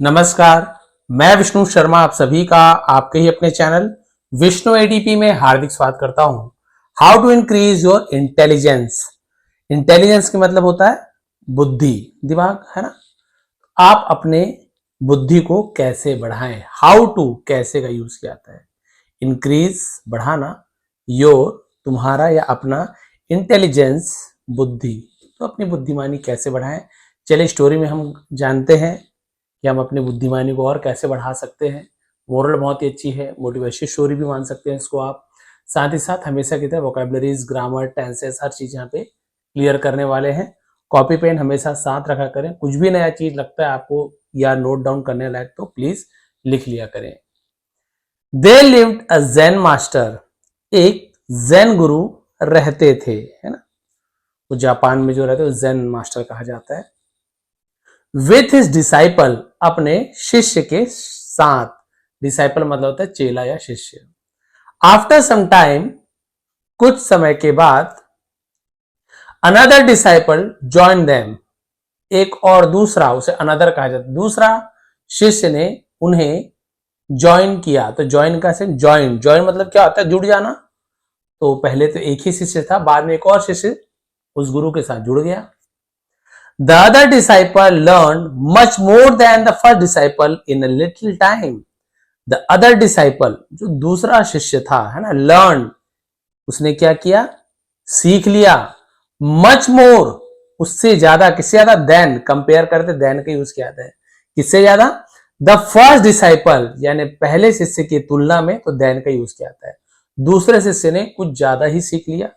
नमस्कार, मैं विष्णु शर्मा आप सभी का आपके ही अपने चैनल विष्णु एडीपी में हार्दिक स्वागत करता हूं। How to increase your intelligence. Intelligence का मतलब होता है बुद्धि, दिमाग, है ना। आप अपने बुद्धि को कैसे बढ़ाएं, हाउ टू कैसे का यूज किया जाता है। इंक्रीज बढ़ाना, योर तुम्हारा या अपना, इंटेलिजेंस बुद्धि, तो अपनी बुद्धिमानी कैसे बढ़ाएं। चलिए स्टोरी में हम जानते हैं कि हम अपनी बुद्धिमानी को और कैसे बढ़ा सकते हैं। मोरल बहुत ही अच्छी है, मोटिवेशन स्टोरी भी मान सकते हैं इसको आप। साथ ही साथ हमेशा की तरह वोकैबुलरीज, ग्रामर, टेंसेस, हर चीज यहाँ पे क्लियर करने वाले हैं। कॉपी पेन हमेशा साथ रखा करें, कुछ भी नया चीज लगता है आपको या नोट डाउन करने लायक तो प्लीज लिख लिया करें। They lived a Zen master, एक ज़ेन गुरु रहते थे, है ना। वो जापान में जो रहते हैं ज़ेन मास्टर कहा जाता है। विथ हिज डिसाइपल, अपने शिष्य के साथ। डिसाइपल मतलब होता है चेला या शिष्य। आफ्टर सम टाइम, कुछ समय के बाद, अनदर डिसाइपल जॉइन देम, एक और दूसरा, उसे अनदर कहा जाता है, दूसरा शिष्य ने उन्हें ज्वाइन किया। तो ज्वाइन का से ज्वाइन, ज्वाइन मतलब क्या होता है, जुड़ जाना। तो पहले तो एक ही शिष्य था, बाद में एक और शिष्य उस गुरु के साथ जुड़ गया। The other disciple learned much more than the first disciple in a little time. The other disciple, जो दूसरा शिष्य था, है ना, learned, उसने क्या किया, सीख लिया। much more, उससे ज्यादा, किससे ज्यादा, than, कंपेयर करते than का यूज किया जाता है, किससे ज्यादा, the first disciple, यानी पहले शिष्य की तुलना में तो than का यूज किया जाता है। दूसरे शिष्य ने कुछ ज्यादा ही सीख लिया।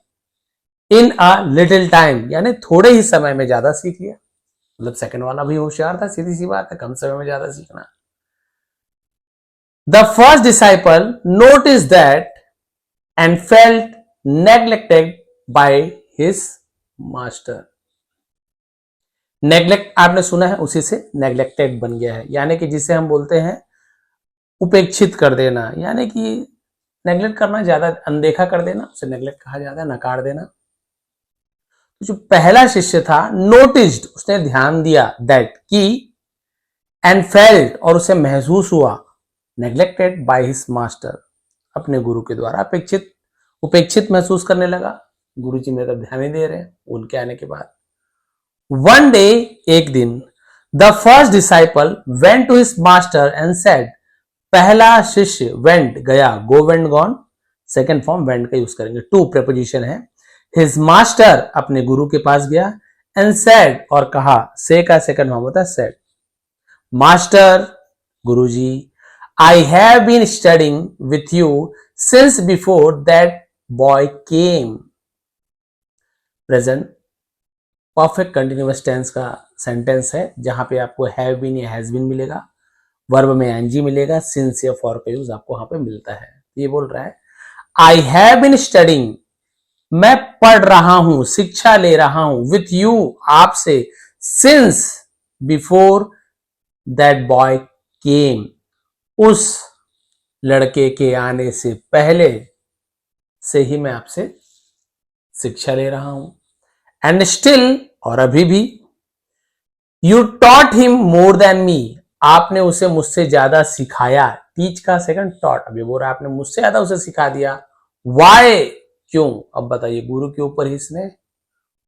इन अ लिटिल टाइम, यानी थोड़े ही समय में ज्यादा सीख लिया। मतलब सेकंड वाला भी होशियार था, सीधी सी बात है, कम समय में ज्यादा सीखना। The first disciple notice that and felt neglected by his master. Neglect आपने सुना है, उसी से नेग्लेक्टेड बन गया है, यानी कि जिसे हम बोलते हैं उपेक्षित कर देना, यानी कि नेग्लेक्ट करना, ज्यादा अनदेखा कर देना, उसे नेग्लेक्ट कहा जाता है, नकार देना। जो पहला शिष्य था, नोटिस्ड, उसने ध्यान दिया, दैट की, एंड फेल्ट, और उसे महसूस हुआ, नेग्लेक्टेड बाय हिज मास्टर, अपने गुरु के द्वारा उपेक्षित महसूस करने लगा। गुरु जी मेरा ध्यान नहीं दे रहे हैं उनके आने के बाद। वन डे, एक दिन, the first disciple went to his master and said, पहला शिष्य वेंट गया, go went gone, second form went का यूज करेंगे, टू प्रेपोजिशन है। हिज मास्टर, अपने गुरु के पास गया, एंड सेड, और कहा, से का सेकंड फॉर्म होता है सेड। मास्टर, गुरुजी, I have been studying with you since before that boy came. Present perfect continuous tense का सेंटेंस है, जहां पे आपको हैव बीन या हैज बीन मिलेगा, वर्ब में एनजी मिलेगा, सिंस या फॉर का यूज आपको वहां पे मिलता है। ये बोल रहा है, आई हैव बीन स्टडिंग, मैं पढ़ रहा हूं, शिक्षा ले रहा हूं, विथ यू, आपसे, सिंस बिफोर दैट बॉय केम, उस लड़के के आने से पहले से ही मैं आपसे शिक्षा ले रहा हूं। एंड स्टिल, और अभी भी, you taught him more than me, आपने उसे मुझसे ज्यादा सिखाया। टीच का सेकंड टॉट, अभी बोल रहा है आपने मुझसे ज्यादा उसे सिखा दिया। वाई, क्यों, अब बताइए, गुरु के ऊपर ही इसने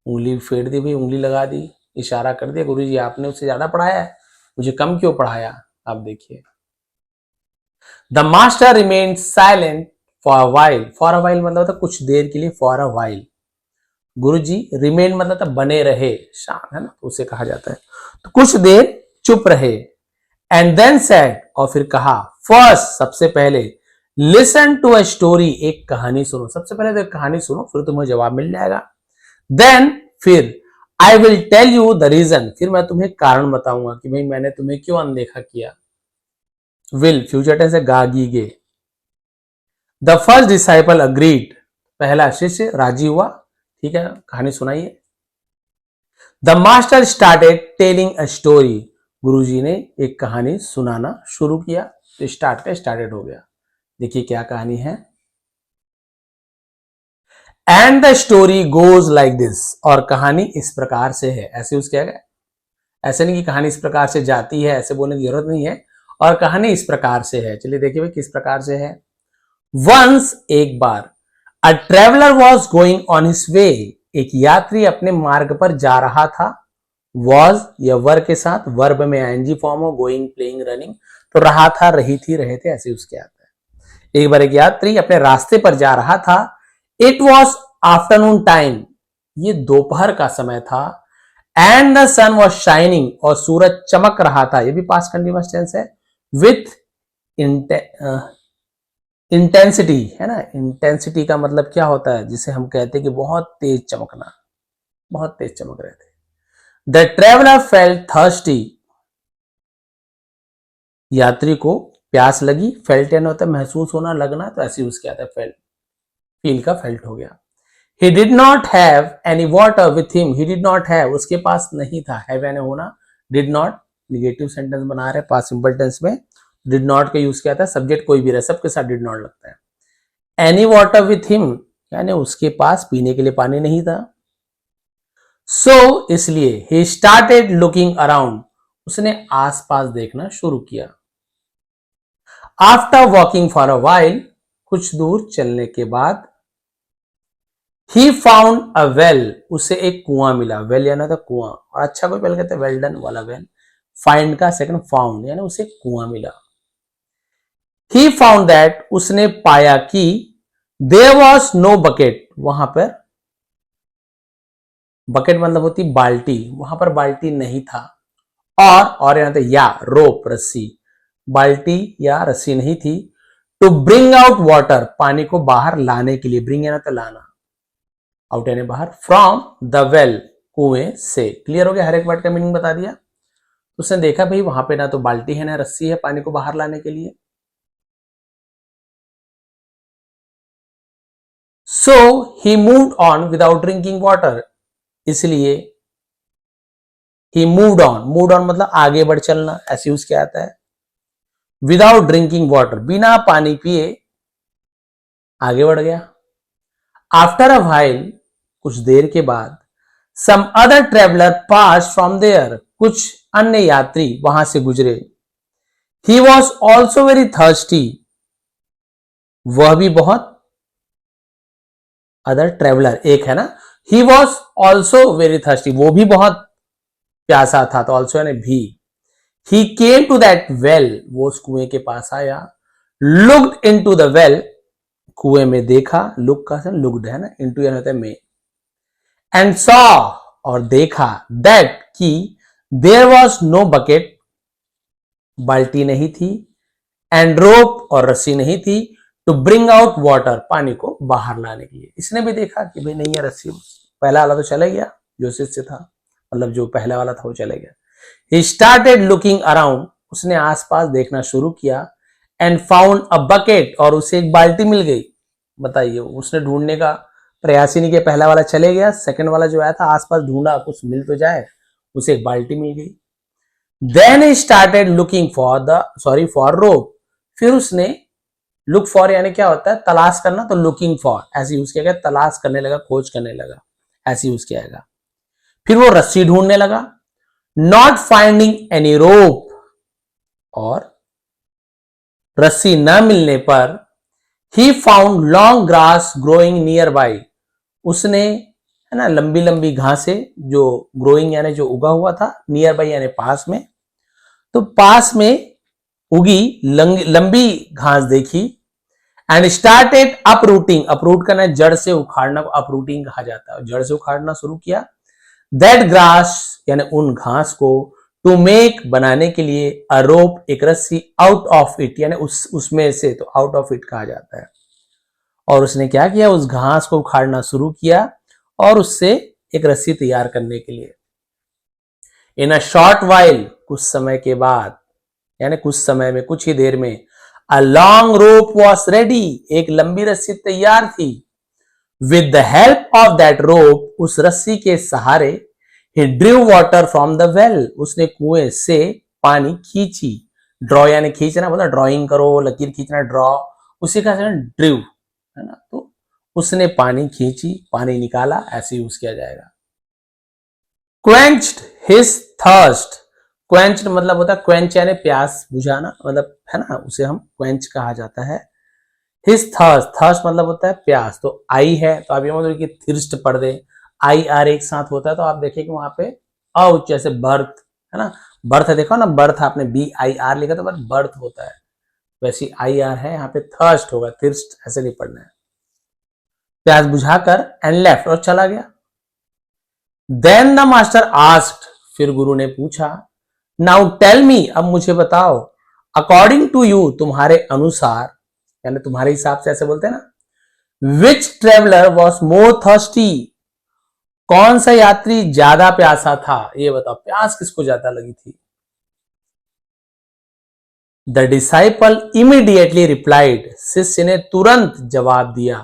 उंगली फेर दी, भाई उंगली लगा दी, इशारा कर दिया, गुरु जी आपने उससे ज्यादा पढ़ाया है, मुझे कम क्यों पढ़ाया। आप देखिए, the master remained silent for a while, for a while मतलब था कुछ देर के लिए, for a while. Guru ji, remain मतलब था बने रहे, शांत, है ना, तो उसे कहा जाता है, तो कुछ देर चुप रहे। एंड देन सेड, और फिर कहा, फर्स्ट, सबसे पहले, लिसन टू अ स्टोरी, एक कहानी सुनो, सबसे पहले तो एक कहानी सुनो, फिर तुम्हें जवाब मिल जाएगा। देन, फिर, I will tell you the reason, फिर मैं तुम्हें कारण बताऊंगा कि भाई मैंने तुम्हें क्यों अनदेखा किया। विल, फ्यूचर टेंस है, गागी गे। द फर्स्ट डिसाइपल अग्रीड, पहला शिष्य राजी हुआ, ठीक है, कहानी सुनाइए। The master started telling a story, गुरुजी ने एक कहानी सुनाना शुरू किया, तो स्टार्ट का स्टार्टेड हो गया। देखिए क्या कहानी है। And the story goes like this, और कहानी इस प्रकार से है, ऐसे यूज किया गया। ऐसे नहीं कि कहानी इस प्रकार से जाती है, ऐसे बोलने की जरूरत नहीं है, और कहानी इस प्रकार से है। चलिए देखिए भाई किस प्रकार से है। वंस, एक बार, a traveller was going on his way, एक यात्री अपने मार्ग पर जा रहा था। वॉज या वर के साथ, वर्ब में आईएनजी फॉर्म हो, गोइंग, प्लेइंग, रनिंग, तो रहा था, रही थी, रहे थे, ऐसे उसके आता है। एक बार एक यात्री अपने रास्ते पर जा रहा था। इट वॉज आफ्टरनून टाइम, ये दोपहर का समय था। And the sun was shining, और सूरज चमक रहा था, ये भी पास्ट कंटीन्यूअस टेंस है। विथ इंटेंसिटी, है ना। इंटेंसिटी का मतलब क्या होता है, जिसे हम कहते हैं कि बहुत तेज चमकना, बहुत तेज चमक रहे थे। द ट्रेवलर फेल्ट थर्स्टी, यात्री को प्यास लगी। फेल्ट यानी होता है महसूस होना, लगना, तो ऐसे यूज किया था फेल्ट, फील का फेल्ट हो गया। He did not have any water with him. He did not have, उसके पास नहीं था। have यानी होना, did not निगेटिव सेंटेंस बना रहे पास्ट सिंपल टेंस में। did not का यूज किया था, सब्जेक्ट कोई भी रहे, सबके साथ did not लगता है। Any water with him यानी उसके पास पीने के लिए पानी नहीं था। So इसलिए he started looking around, उसने आसपास देखना शुरू किया। After walking for a while, कुछ दूर चलने के बाद, He found a well, उसे एक कुआं मिला। वेल यानी था कुआं, और अच्छा कोई पहले कहते हैं वेल डन वाला वेल। फाइंड का सेकंड फाउंड, यानी उसे कुआं मिला। He found that, उसने पाया कि there was no bucket, वहां पर बकेट मतलब होती बाल्टी, वहां पर बाल्टी नहीं था। और यहाँ था या रोप, रस्सी, बाल्टी या रस्सी नहीं थी। टू ब्रिंग आउट वाटर, पानी को बाहर लाने के लिए, ब्रिंग यानी था लाना, आउट यानी बाहर, फ्रॉम द वेल, कुएं से। क्लियर हो गया, हर एक वर्ड का मीनिंग बता दिया। तो उसने देखा भाई वहां पे ना तो बाल्टी है ना रस्सी है पानी को बाहर लाने के लिए। So he moved on without drinking water, इसलिए ही मूव्ड ऑन मतलब आगे बढ़ चलना, ऐसे यूज किया जाता है। विदाउट ड्रिंकिंग वाटर, बिना पानी पिए आगे बढ़ गया। आफ्टर अ व्हाइल, कुछ देर के बाद, some other traveller pass from there, कुछ अन्य यात्री वहां से गुजरे। He was also very thirsty, वह भी बहुत, अदर ट्रेवलर एक है ना, he was also very thirsty, वो भी बहुत प्यासा था, तो ऑल्सो यानी भी। He came to that well, वो उस कुएं के पास आया। Looked in to the well, कुएं में देखा, लुक का लुक्ड है ना, इनटू यानी होता है में। एंड सॉ, और देखा, दैट की देयर वॉज नो बकेट, बाल्टी नहीं थी। एंड रोप, और रस्सी नहीं थी। टू ब्रिंग आउट वाटर, पानी को बाहर लाने के लिए। इसने भी देखा कि भाई नहीं है रस्सी, पहला वाला तो चला गया जो शिष्य था, मतलब जो पहला वाला था वो चला गया। ही स्टार्टेड लुकिंग अराउंड, उसने आसपास देखना शुरू किया। एंड फाउंड अ बकेट, और उसे एक बाल्टी मिल गई। बताइए, उसने ढूंढने का प्रयास ही नहीं किया, पहला वाला चले गया, सेकंड वाला जो आया था आसपास ढूंढा कुछ मिल तो जाए, उसे एक बाल्टी मिल गई। Then he started looking for rope, फिर उसने, लुक फॉर यानी क्या होता है तलाश करना, तो लुकिंग फॉर ऐसे यूज किया गया, तलाश करने लगा, खोज करने लगा, ऐसे यूज किया गया। फिर वो रस्सी ढूंढने लगा। नॉट फाइंडिंग एनी रोप, और रस्सी न मिलने पर, he found long grass growing near by, उसने, है ना, लंबी लंबी घासें जो ग्रोइंग यानी जो उगा हुआ था, नियर बाई यानी पास में, तो पास में उगी लंबी घास देखी। एंड स्टार्टेड अपरूटिंग, अपरूट करना जड़ से उखाड़ना को अपरूटिंग कहा जाता है, जड़ से उखाड़ना शुरू किया। दैट ग्रास यानी उन घास को, टू मेक बनाने के लिए, अ रोप एक रस्सी, आउट ऑफ इट यानी उसमें से, तो आउट ऑफ इट कहा जाता है। और उसने क्या किया, उस घास को उखाड़ना शुरू किया और उससे एक रस्सी तैयार करने के लिए। इन अ शॉर्ट वाइल, कुछ समय के बाद, यानी कुछ समय में, कुछ ही देर में, a long rope was ready, एक लंबी रस्सी तैयार थी। With the help of that rope, उस रस्सी के सहारे, he drew water from the well, उसने कुएं से पानी खींची। ड्रॉ यानी खींचना, बोला ड्रॉइंग करो, लकीर खींचना, ड्रॉ, उसी का ड्रिव है ना, तो उसने पानी खींची, पानी निकाला, ऐसे यूज किया जाएगा। Quenched his thirst. क्वेंच्ड मतलब होता है क्वेंच यानी प्यास बुझाना, मतलब है ना, उसे हम क्वेंच कहा जाता है। हिज थर्स्ट, थर्स्ट मतलब होता है प्यास, तो आई है तो आप ये मतलब कि थिर्स्ट पढ़ दे, आई आर एक साथ होता है तो आप देखिए कि वहां पे औ जैसे बर्थ है ना, बर्थ देखो ना, बर्थ आपने बी आई आर लिखा तो बर्थ होता है, वैसी आई आर है, यहाँ पे थर्स्ट होगा, थिर्स्ट ऐसे नहीं पढ़ना है। प्यास बुझाकर एंड लेफ्ट, और चला गया। देन द मास्टर आस्क्ड, फिर गुरु ने पूछा, नाउ टेल मी, अब मुझे बताओ, अकॉर्डिंग टू यू, तुम्हारे अनुसार, यानी तुम्हारे हिसाब से ऐसे बोलते हैं ना, विच ट्रेवलर वॉज मोर थर्स्टी, कौन सा यात्री ज्यादा प्यासा था, ये बताओ, प्यास किसको ज्यादा लगी थी। द डिसाइपल इमीडिएटली रिप्लाइड, शिष्य ने तुरंत जवाब दिया,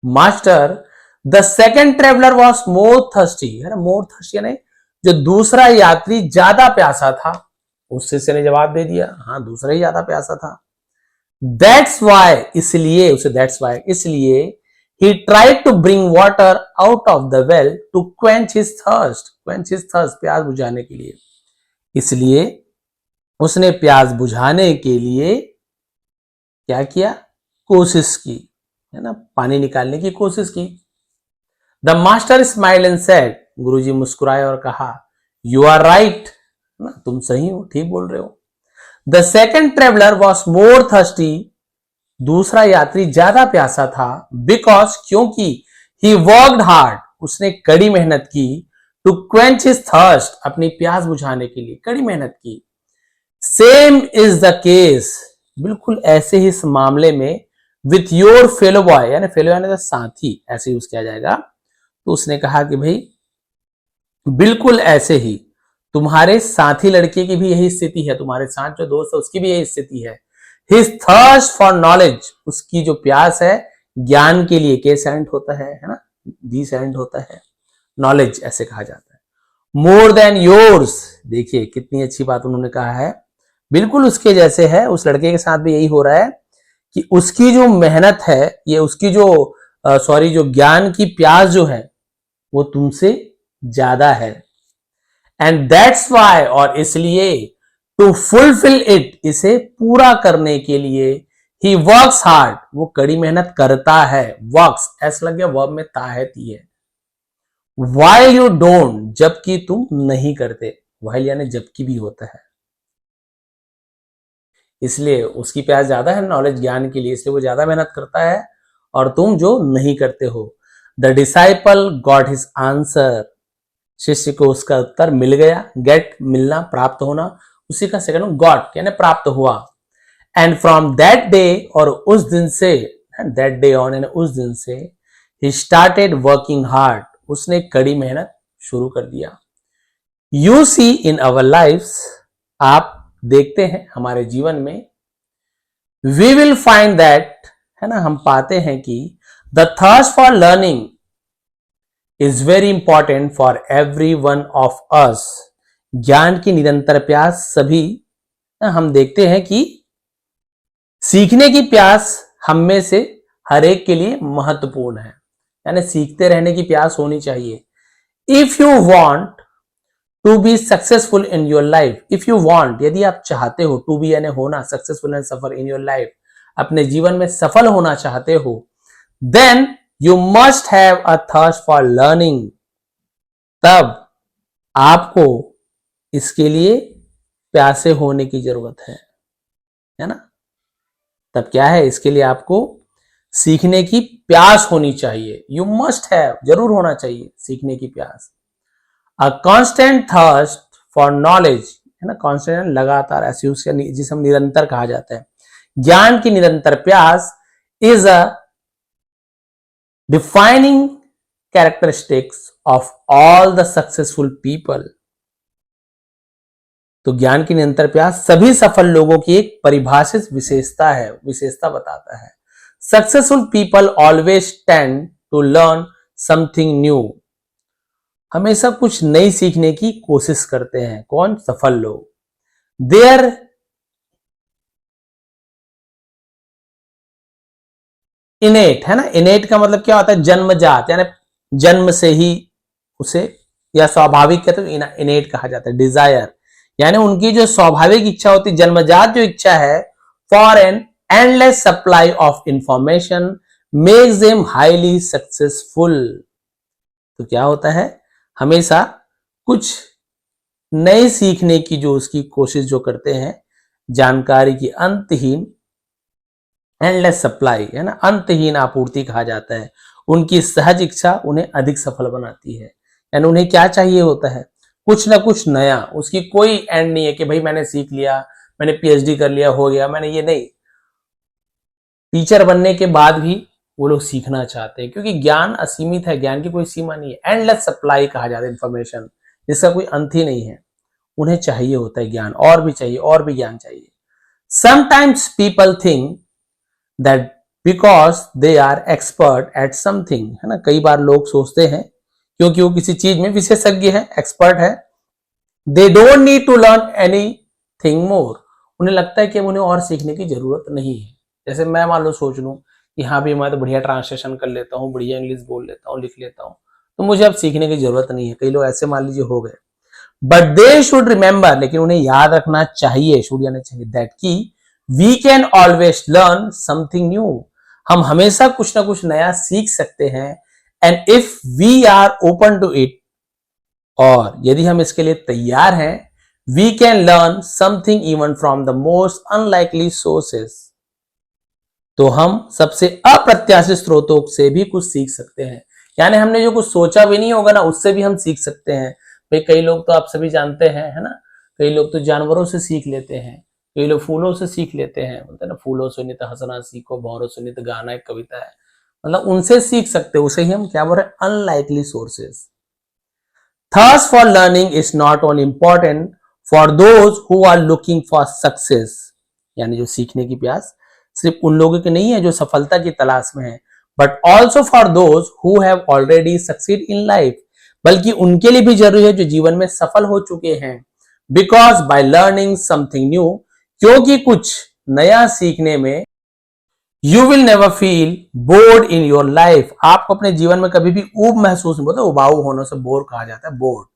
master the second traveller was more thirsty, है ना, मोर थर्स्टी यानी जो दूसरा यात्री ज्यादा प्यासा था, उस शिष्य ने जवाब दे दिया, हाँ दूसरा ही ज्यादा प्यासा था। दैट्स वाई, इसलिए, उसे दैट्स वाई इसलिए, he tried to bring water out of the well to quench his thirst, quench his thirst, प्यास बुझाने के लिए, इसलिए उसने प्यास बुझाने के लिए क्या किया, कोशिश की, है ना, पानी निकालने की कोशिश की। The master smile and said, गुरुजी मुस्कुराए और कहा, यू आर राइट, ना तुम सही हो, ठीक बोल रहे हो। The second traveller was more thirsty, दूसरा यात्री ज्यादा प्यासा था, बिकॉज क्योंकि ही वर्कड हार्ड, उसने कड़ी मेहनत की, टू क्वेंच हिज थर्स्ट, अपनी प्यास बुझाने के लिए कड़ी मेहनत की। सेम इज द केस, बिल्कुल ऐसे ही इस मामले में, विथ योर फेलो बॉय, यानी फेलो यानी साथी, ऐसे यूज किया जाएगा। तो उसने कहा कि भाई बिल्कुल ऐसे ही तुम्हारे साथी लड़के की भी यही स्थिति है, तुम्हारे साथ जो दोस्त है उसकी भी यही स्थिति है। हिज थर्स्ट फॉर नॉलेज, उसकी जो प्यास है ज्ञान के लिए, के सेंट होता है ना, दी सेंट होता है, नॉलेज ऐसे कहा जाता है। मोर देन योर्स, देखिए कितनी अच्छी बात उन्होंने कहा है, बिल्कुल उसके जैसे है, उस लड़के के साथ भी यही हो रहा है कि उसकी जो मेहनत है, ये उसकी जो सॉरी जो ज्ञान की प्यास जो है वो तुमसे ज्यादा है। एंड दैट्स वाई, और इसलिए, टू फुलफिल इट, इसे पूरा करने के लिए, ही वर्क्स हार्ड, वो कड़ी मेहनत करता है, वर्क्स ऐसा लग गया वर्ब में ता है ती है। वाइल यू डोंट, जबकि तुम नहीं करते, वाइल यानी जबकि भी होता है, इसलिए उसकी प्यास ज्यादा है नॉलेज ज्ञान के लिए, इसलिए वो ज्यादा मेहनत करता है और तुम जो नहीं करते हो। The disciple got his answer, शिष्य को उसका उत्तर मिल गया, गेट मिलना, प्राप्त होना, उसी का सेकंड गॉट यानी प्राप्त हुआ। एंड फ्रॉम दैट डे, और उस दिन से, दैट डे ऑन यानी उस दिन से, ही स्टार्टेड वर्किंग हार्ड, उसने कड़ी मेहनत शुरू कर दिया। You see in our life, आप देखते हैं हमारे जीवन में, वी विल फाइंड दैट, है ना, हम पाते हैं कि the thirst for learning is very important for every one of us, ज्ञान की निरंतर प्यास सभी, हम देखते हैं कि सीखने की प्यास हम में से हर एक के लिए महत्वपूर्ण है, यानी सीखते रहने की प्यास होनी चाहिए। If you want to be successful in your life, if you want, यदि आप चाहते हो, टू बी यानी होना, successful and suffer in your life, अपने जीवन में सफल होना चाहते हो, then you must have a thirst for learning, तब आपको इसके लिए प्यासे होने की जरूरत है ना, तब क्या है, इसके लिए आपको सीखने की प्यास होनी चाहिए, यू मस्ट हैव, जरूर होना चाहिए सीखने की प्यास। A constant thirst for knowledge, है ना, कॉन्स्टेंट लगातार, ऐसे जिसे हम निरंतर कहा जाता है, ज्ञान की निरंतर प्यास is a defining characteristics of all the successful people, तो ज्ञान की निरंतर प्यास सभी सफल लोगों की एक परिभाषित विशेषता है, विशेषता बताता है। Successful people always tend to learn something new, हमेशा कुछ नई सीखने की कोशिश करते हैं, कौन, सफल लोग। देयर इनेट, है ना, इनेट का मतलब क्या होता है, जन्मजात, यानी जन्म से ही उसे या स्वाभाविक कहते तो इनेट कहा जाता है, डिजायर यानी उनकी जो स्वाभाविक इच्छा होती, जन्मजात जो इच्छा है, for an endless supply of information makes them highly successful. तो क्या होता है, हमेशा कुछ नए सीखने की जो उसकी कोशिश जो करते हैं, जानकारी की अंतहीन, एंडलेस सप्लाई है ना, अंतहीन आपूर्ति कहा जाता है, उनकी सहज इच्छा उन्हें अधिक सफल बनाती है। यानी उन्हें क्या चाहिए होता है, कुछ ना कुछ नया, उसकी कोई एंड नहीं है कि भाई मैंने सीख लिया, मैंने पीएचडी कर लिया, हो गया, मैंने ये नहीं। टीचर बनने के बाद भी वो लोग सीखना चाहते हैं, क्योंकि ज्ञान असीमित है, ज्ञान की कोई सीमा नहीं है, एंडलेस सप्लाई कहा जाता है इंफॉर्मेशन, जिसका कोई अंत ही नहीं है। उन्हें चाहिए होता है ज्ञान, और भी चाहिए, और भी ज्ञान चाहिए। Sometimes people think that because they are expert at something, है ना, कई बार लोग सोचते हैं क्योंकि वो किसी चीज में विशेषज्ञ है, एक्सपर्ट है, they don't need to learn anything more, उन्हें लगता है कि उन्हें और सीखने की जरूरत नहीं है। जैसे मैं मान लो सोच लूं कि हाँ भी मैं तो बढ़िया ट्रांसलेशन कर लेता हूँ, बढ़िया इंग्लिश बोल लेता हूँ, लिख लेता हूँ, तो मुझे अब सीखने की जरूरत नहीं है। कई लोग ऐसे मान लीजिए हो गए, बट दे शुड रिमेंबर, लेकिन उन्हें याद रखना चाहिए, शुड यानी चाहिए, दैट की we can always learn something new, हम हमेशा कुछ ना कुछ नया सीख सकते हैं, and if we are open to it, और यदि हम इसके लिए तैयार हैं, we can learn something even from the most unlikely sources, तो हम सबसे अप्रत्याशित स्रोतों से भी कुछ सीख सकते हैं। यानी हमने जो कुछ सोचा भी नहीं होगा ना, उससे भी हम सीख सकते हैं। भाई कई लोग तो आप सभी जानते हैं, है ना, कई लोग तो जानवरों से सीख लेते हैं, कई लोग फूलों से सीख लेते हैं, बोलते हैं ना, फूलों से नित हंसना सीखो, भौरों से नित गाना, एक कविता है, मतलब उनसे सीख सकते हैं। उसे ही हम क्या बोल रहे हैं, unlikely sources. Thirst for learning is not only important for those who are looking for success, यानी जो सीखने की प्यास सिर्फ उन लोगों की नहीं है जो सफलता की तलाश में है, but also for those who have already succeed in life, बल्कि उनके लिए भी जरूरी है जो जीवन में सफल हो चुके हैं। Because by learning something new, क्योंकि कुछ नया सीखने में, you will never feel bored in your life, आपको अपने जीवन में कभी भी ऊब महसूस नहीं होता, उबाऊ होने से बोर कहा जाता है, बोर्ड,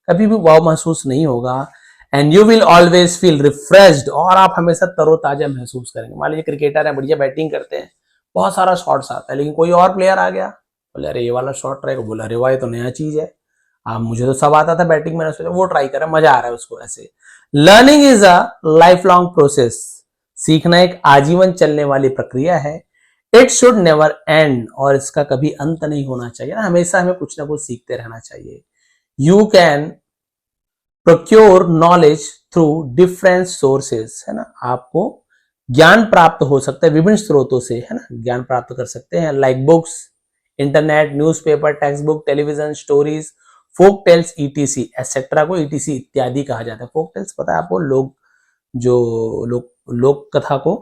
कभी भी उबाऊ महसूस नहीं होगा। And you will always feel refreshed, और आप हमेशा तरोताजा महसूस करेंगे। मान लीजिए क्रिकेटर है, बढ़िया बैटिंग करते हैं, बहुत सारा शॉट्स आता है, लेकिन कोई और प्लेयर आ गया, बोले अरे ये वाला शॉट ट्राई, बोला अरे वाह ये तो नया चीज है, मुझे तो सब आता था बैटिंग, मैंने सोचा वो ट्राई करा, मजा आ रहा है उसको। ऐसे learning is a life long process, सीखना एक आजीवन चलने वाली प्रक्रिया है। इट शुड नेवर एंड, और इसका कभी अंत नहीं होना चाहिए ना, हमेशा हमें कुछ ना कुछ सीखते रहना चाहिए। You can procure knowledge through different sources, है ना, आपको ज्ञान प्राप्त हो सकता है विभिन्न स्रोतों से, है ना, ज्ञान प्राप्त कर सकते हैं, like books, internet, newspaper, text book, television, stories, folk tales, ETC etcetera को ईटीसी इत्यादि कहा जाता है। फोक टेल्स पता है आपको, लोक कथा को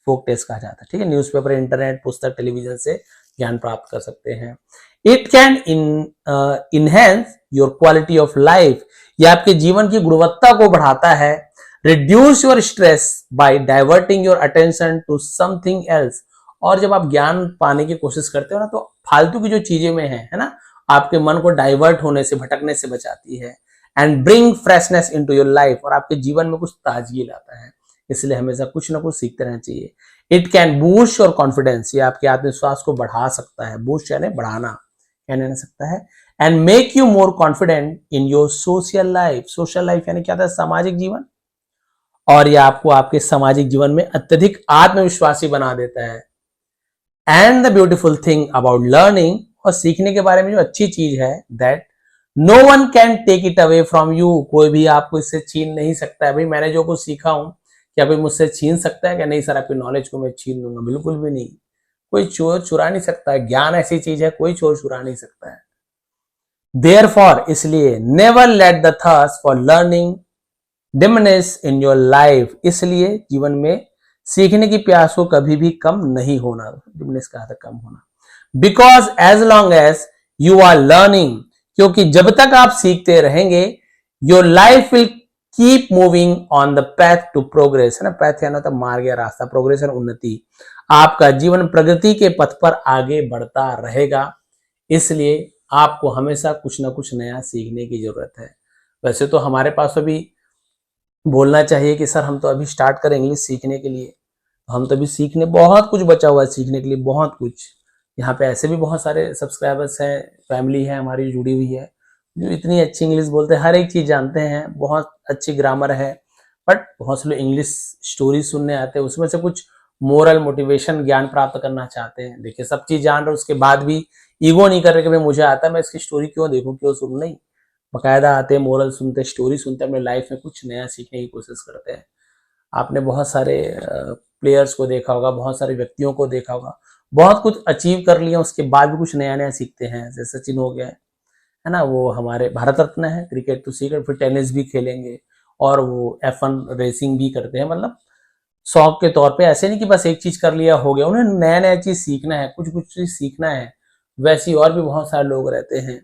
फोक टेल्स कहा जाता है, ठीक है। न्यूज़पेपर, इंटरनेट, पुस्तक, टेलीविजन से ज्ञान प्राप्त कर सकते हैं। It can enhance your quality of life, यह आपके जीवन की गुणवत्ता को बढ़ाता है। Reduce your stress by diverting your attention to something else, और जब आप ज्ञान पाने की कोशिश करते हो ना, तो फालतू की जो चीजें में है ना, आपके मन को डाइवर्ट होने से, भटकने से बचाती है। And bring freshness into your life, और आपके जीवन में कुछ ताजगी लाता है। इसलिए हमेशा कुछ ना कुछ सीखते रहना चाहिए। It can boost your confidence, ये आपके आत्मविश्वास को बढ़ा सकता है, बूस्ट यानी बढ़ाना, कहने सकता है। And make you more confident in your social life, social life यानी क्या था, सामाजिक जीवन, और यह आपको आपके सामाजिक जीवन में अत्यधिक आत्मविश्वासी बना देता है। And the beautiful thing about learning, और सीखने के बारे में जो अच्छी चीज है, that no one can take it away from you, कोई भी आपको इससे छीन नहीं सकता है। भाई मैंने जो कुछ सीखा हूं, क्या कोई मुझसे छीन सकता है? क्या नहीं सर, आपकी नॉलेज को मैं छीन लूंगा, बिल्कुल भी नहीं, कोई चोर चुरा नहीं सकता है। ज्ञान ऐसी चीज है, कोई चोर चुरा नहीं सकता है। Therefore, इसलिए never let the thirst for learning diminish in your life, इसलिए जीवन में सीखने की प्यास को कभी भी कम नहीं होना, डिमिनिश का अर्थ कम होना। Because as long as you are learning, क्योंकि जब तक आप सीखते रहेंगे, your life will keep moving on the path to progress, है ना, पैथ यानी तो मार्ग या रास्ता, प्रोग्रेशन उन्नति, आपका जीवन प्रगति के पथ पर आगे बढ़ता रहेगा। इसलिए आपको हमेशा कुछ ना कुछ नया सीखने की जरूरत है। वैसे तो हमारे पास अभी बोलना चाहिए कि सर हम तो अभी स्टार्ट करें इंग्लिश सीखने के लिए, हम तो अभी सीखने बहुत कुछ बचा हुआ है सीखने के लिए, बहुत कुछ। यहाँ पे ऐसे भी बहुत सारे सब्सक्राइबर्स हैं, फैमिली है हमारी जुड़ी हुई है, जो इतनी अच्छी इंग्लिश बोलते हैं, हर एक चीज़ जानते हैं, बहुत अच्छी ग्रामर है। बट बहुत से लोग इंग्लिश स्टोरी सुनने आते हैं, उसमें से कुछ मोरल मोटिवेशन ज्ञान प्राप्त करना चाहते हैं। देखिए सब चीज़ जान रहे उसके बाद भी ईगो नहीं कर रहे कि भाई मुझे आता है, मैं इसकी स्टोरी क्यों देखूं, क्यों सुनूं। नहीं, बकायदा आते, मोरल सुनते, स्टोरी सुनते, अपने लाइफ में कुछ नया सीखने की कोशिश करते हैं। आपने बहुत सारे प्लेयर्स को देखा होगा, बहुत सारे व्यक्तियों को देखा होगा, बहुत कुछ अचीव कर लिया, उसके बाद भी कुछ नया नया सीखते हैं। जैसे सचिन हो गया है ना, वो हमारे भारत रत्न है, क्रिकेट तो सीख, फिर टेनिस भी खेलेंगे और वो F1 रेसिंग भी करते हैं। मतलब शौक के तौर पे, ऐसे नहीं कि बस एक चीज कर लिया हो गया, उन्हें नया नया चीज सीखना है, कुछ कुछ चीज सीखना है। वैसे और भी बहुत सारे लोग रहते हैं,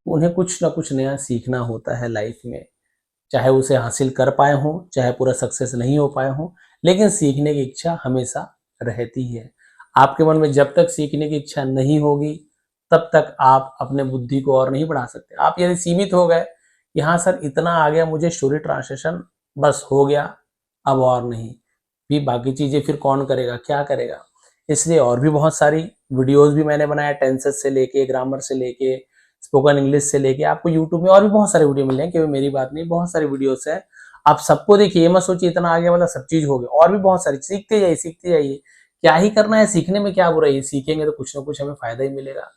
उन्हें कुछ ना कुछ नया सीखना होता है लाइफ में, चाहे उसे हासिल कर पाए हों, चाहे पूरा सक्सेस नहीं हो पाए हों, लेकिन सीखने की इच्छा हमेशा रहती है। आपके मन में जब तक सीखने की इच्छा नहीं होगी, तब तक आप अपने बुद्धि को और नहीं बढ़ा सकते। आप यदि सीमित हो गए, यहाँ सर इतना आ गया, मुझे स्टोरी ट्रांसलेशन बस हो गया, अब और नहीं, भी बाकी चीजें फिर कौन करेगा, क्या करेगा। इसलिए और भी बहुत सारी वीडियोस भी मैंने बनाया, टेंसेस से लेके, ग्रामर से लेके, स्पोकन इंग्लिश से लेके, आपको यूट्यूब में और भी बहुत सारे वीडियो मिल जाएंगे, केवल मेरी बात नहीं, बहुत सारी वीडियोस है। आप सबको देखिए, ये मत सोचिए इतना आ गया मतलब सब चीज हो गया, और भी बहुत सारी, सीखते जाइए सीखते जाइए। क्या ही करना है, सीखने में क्या बुराई है, सीखेंगे तो कुछ ना कुछ हमें फायदा ही मिलेगा।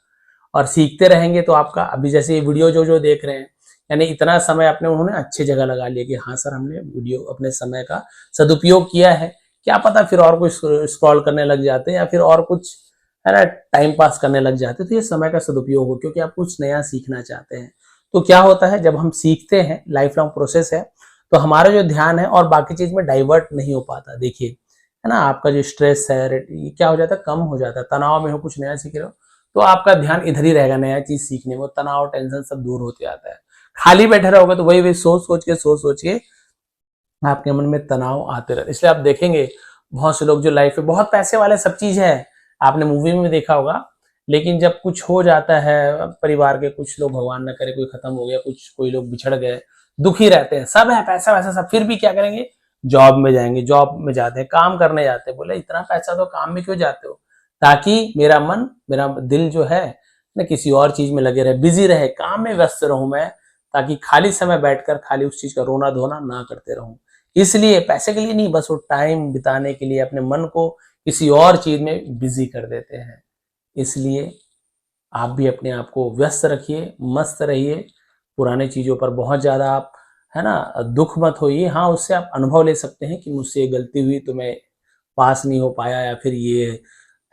और सीखते रहेंगे तो आपका, अभी जैसे ये वीडियो जो जो देख रहे हैं, यानी इतना समय अपने उन्होंने अच्छी जगह लगा लिया कि हाँ सर हमने वीडियो अपने समय का सदुपयोग किया है। क्या पता फिर और कुछ स्क्रॉल करने लग जाते हैं, या फिर और कुछ है ना टाइम पास करने लग जाते, तो ये समय का सदुपयोग हो, क्योंकि आप कुछ नया सीखना चाहते हैं। तो क्या होता है, जब हम सीखते हैं, लाइफ लॉन्ग प्रोसेस है, तो हमारा जो ध्यान है और बाकी चीज में डाइवर्ट नहीं हो पाता। देखिए है ना, आपका जो स्ट्रेस है ये क्या हो जाता है, कम हो जाता है। तनाव में हो, कुछ नया सीख रहे हो, तो आपका ध्यान इधर ही रहेगा, नया चीज सीखने में, तनाव टेंशन सब दूर होते आता है। खाली बैठे रहोगे तो वही वही सोच के आपके मन में तनाव आते रहते। इसलिए आप देखेंगे बहुत से लोग जो लाइफ में बहुत पैसे वाले, सब चीज है, आपने मूवी में देखा होगा, लेकिन जब कुछ हो जाता है, परिवार के कुछ लोग, भगवान न करे कोई खत्म हो गया, कुछ कोई लोग बिछड़ गए, दुखी रहते हैं, सब है पैसा वैसा सब, फिर भी क्या करेंगे, जॉब में जाएंगे, जॉब में जाते हैं, काम करने जाते हैं। बोले इतना पैसा तो काम में क्यों जाते हो, ताकि मेरा मन, मेरा दिल जो है ना किसी और चीज में लगे रहे, बिजी रहे, काम में व्यस्त रहूं मैं, ताकि खाली समय बैठकर खाली उस चीज का रोना धोना ना करते रहूं। इसलिए पैसे के लिए नहीं, बस वो टाइम बिताने के लिए अपने मन को किसी और चीज में बिजी कर देते हैं। इसलिए आप भी अपने आप को व्यस्त रखिए, मस्त रहिए, पुराने चीजों पर बहुत ज्यादा आप है ना दुख मत होइए। हाँ, उससे आप अनुभव ले सकते हैं कि मुझसे ये गलती हुई तो मैं पास नहीं हो पाया, या फिर ये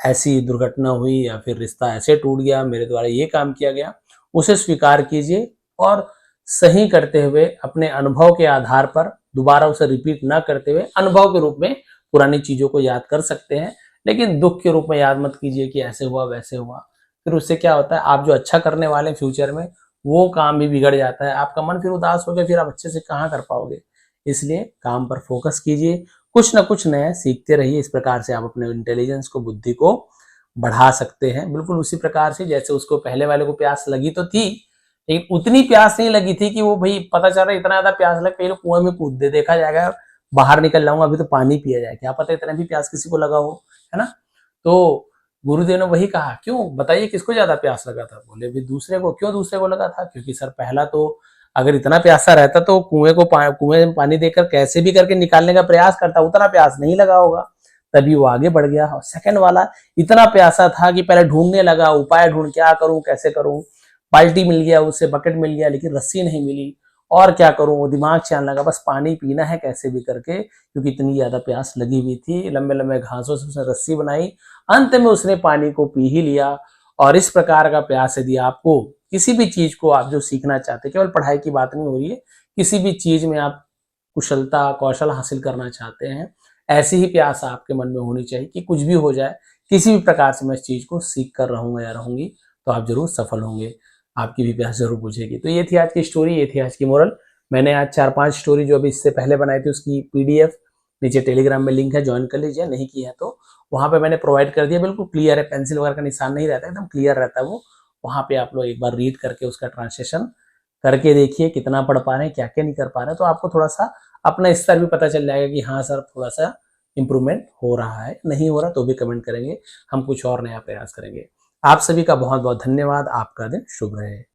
ऐसी दुर्घटना हुई, या फिर रिश्ता ऐसे टूट गया, मेरे द्वारा ये काम किया गया, उसे स्वीकार कीजिए और सही करते हुए अपने अनुभव के आधार पर दोबारा उसे रिपीट ना करते हुए अनुभव के रूप में पुरानी चीजों को याद कर सकते हैं, लेकिन दुख के रूप में याद मत कीजिए कि ऐसे हुआ वैसे हुआ। फिर उससे क्या होता है, आप जो अच्छा करने वाले हैं फ्यूचर में, वो काम भी बिगड़ जाता है, आपका मन फिर उदास हो गया, फिर आप अच्छे से कहाँ कर पाओगे। इसलिए काम पर फोकस कीजिए, कुछ ना कुछ नया सीखते रहिए। इस प्रकार से आप अपने इंटेलिजेंस को, बुद्धि को बढ़ा सकते हैं। बिल्कुल उसी प्रकार से जैसे उसको पहले वाले को प्यास लगी तो थी, लेकिन उतनी प्यास नहीं लगी थी कि वो भाई पता चल रहा है इतना ज्यादा प्यास लग, पहले कुएं में कूद दे, देखा जाएगा बाहर निकल जाऊंगा, अभी तो पानी पिया जाए, क्या पता इतना भी प्यास किसी को लगा हो, है ना। तो गुरुदेव ने वही कहा, क्यों बताइए किसको ज्यादा प्यास लगा था, बोले भी दूसरे को। क्यों दूसरे को लगा था, क्योंकि सर पहला तो अगर इतना प्यासा रहता तो कुएं में पानी देकर कैसे भी करके निकालने का प्रयास करता, उतना प्यास नहीं लगा होगा, तभी वो आगे बढ़ गया। और सेकंड वाला इतना प्यासा था कि पहले ढूंढने लगा, उपाय ढूंढ, क्या करूं कैसे करूं, बाल्टी मिल गया उसे, बकेट मिल गया, लेकिन रस्सी नहीं मिली, और क्या करूं, वो दिमाग चलने लगा, बस पानी पीना है कैसे भी करके, क्योंकि इतनी ज्यादा प्यास लगी हुई थी। लंबे लंबे घासों से उसने रस्सी बनाई, अंत में उसने पानी को पी ही लिया। और इस प्रकार का प्यास यदि आपको किसी भी चीज को, आप जो सीखना चाहते हैं, केवल पढ़ाई की बात नहीं हो रही है, किसी भी चीज में आप कुशलता कौशल हासिल करना चाहते हैं, ऐसी ही प्यास आपके मन में होनी चाहिए कि कुछ भी हो जाए, किसी भी प्रकार से मैं इस चीज को सीख कर रहूंगा या रहूंगी, तो आप जरूर सफल होंगे, आपकी भी प्यास जरूर बुझेगी। तो ये थी आज की स्टोरी, ये थी आज की मोरल। मैंने आज 4-5 स्टोरी जो अभी इससे पहले बनाई थी, उसकी पीडीएफ नीचे टेलीग्राम में लिंक है, ज्वाइन कर लीजिए, नहीं की है तो वहां पे मैंने प्रोवाइड कर दिया, बिल्कुल क्लियर है, पेंसिल वगैरह का निशान नहीं रहता, एकदम क्लियर रहता है वो। वहां पे आप लोग एक बार रीड करके उसका ट्रांसलेशन करके देखिए कितना पढ़ पा रहे हैं, क्या क्या नहीं कर पा रहे हैं, तो आपको थोड़ा सा अपना स्तर भी पता चल जाएगा कि हाँ सर थोड़ा सा इंप्रूवमेंट हो रहा है, नहीं हो रहा तो भी कमेंट करेंगे, हम कुछ और नया प्रयास करेंगे। आप सभी का बहुत बहुत धन्यवाद। आपका दिन शुभ रहे।